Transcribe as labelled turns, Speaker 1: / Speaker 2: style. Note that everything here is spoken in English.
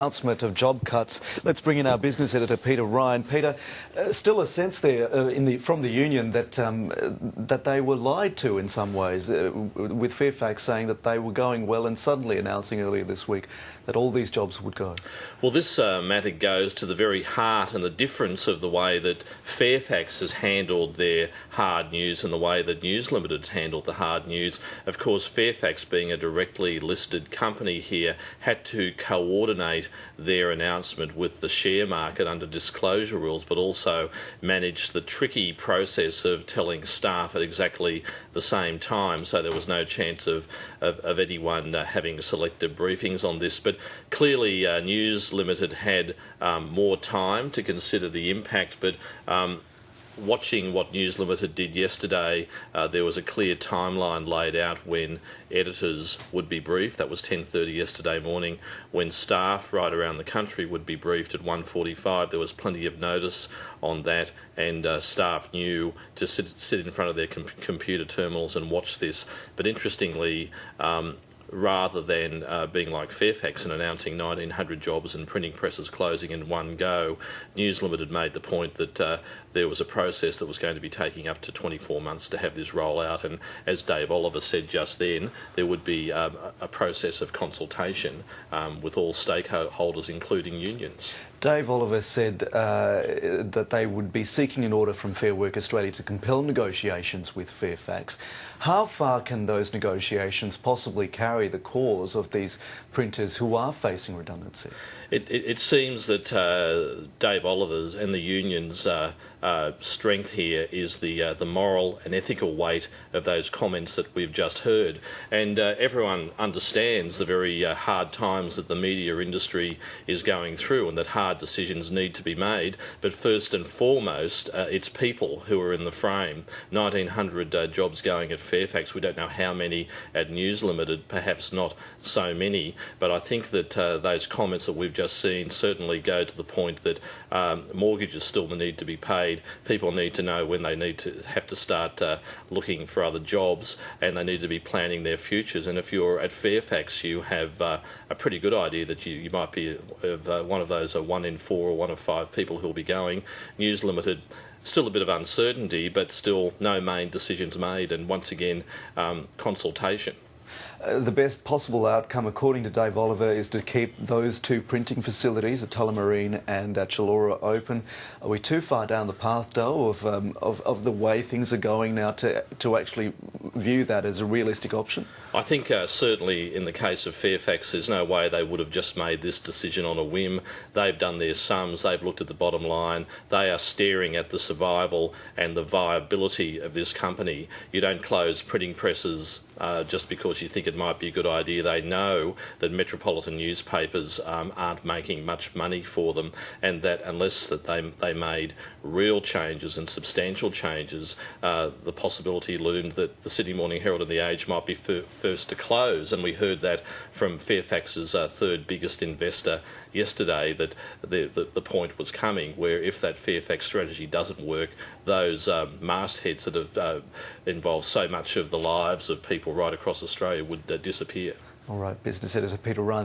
Speaker 1: Announcement of job cuts. Let's bring in our business editor, Peter Ryan. Peter, still a sense there from the union that that they were lied to in some ways, with Fairfax saying that they were going well and suddenly announcing earlier this week that all these jobs would go.
Speaker 2: Well, this matter goes to the very heart and the difference of the way that Fairfax has handled their hard news and the way that News Limited has handled the hard news. Of course, Fairfax, being a directly listed company here, had to coordinate their announcement with the share market under disclosure rules, but also manage the tricky process of telling staff at exactly the same time, so there was no chance of anyone having selective briefings on this. But clearly News Limited had more time to consider the impact, but watching what News Limited did yesterday, there was a clear timeline laid out when editors would be briefed. That was 10:30 yesterday morning. When staff right around the country would be briefed at 1:45, there was plenty of notice on that, and staff knew to sit in front of their computer terminals and watch this. But interestingly, rather than being like Fairfax and announcing 1,900 jobs and printing presses closing in one go, News Limited made the point that there was a process that was going to be taking up to 24 months to have this roll out, and as Dave Oliver said just then, there would be a process of consultation with all stakeholders, including unions.
Speaker 1: Dave Oliver said that they would be seeking an order from Fair Work Australia to compel negotiations with Fairfax. How far can those negotiations possibly carry the cause of these printers who are facing redundancy?
Speaker 2: It seems that Dave Oliver's and the union's strength here is the moral and ethical weight of those comments that we've just heard. And everyone understands the very hard times that the media industry is going through and that hard decisions need to be made. But first and foremost, it's people who are in the frame. 1,900 jobs going at Fairfax. We don't know how many at News Limited, perhaps not so many. But I think that those comments that we've just seen certainly go to the point that mortgages still need to be paid. People need to know when they have to start looking for other jobs, and they need to be planning their futures. And if you're at Fairfax, you have a pretty good idea that you might be one of those 1 in 4 or 1 of 5 people who will be going. News Limited, still a bit of uncertainty, but still no main decisions made, and once again, consultation.
Speaker 1: The best possible outcome, according to Dave Oliver, is to keep those two printing facilities at Tullamarine and at Chullora open. Are we too far down the path, though, of the way things are going now to actually view that as a realistic option?
Speaker 2: I think certainly in the case of Fairfax, there's no way they would have just made this decision on a whim. They've done their sums, they've looked at the bottom line, they are staring at the survival and the viability of this company. You don't close printing presses just because you think it might be a good idea. They know that metropolitan newspapers aren't making much money for them, and that unless that they made real changes and substantial changes, the possibility loomed that the Sydney Morning Herald and the Age might be first to close. And we heard that from Fairfax's third biggest investor yesterday, that the point was coming where if that Fairfax strategy doesn't work, those mastheads that have involved so much of the lives of people right across Australia would disappear.
Speaker 1: All right, business editor Peter Ryan.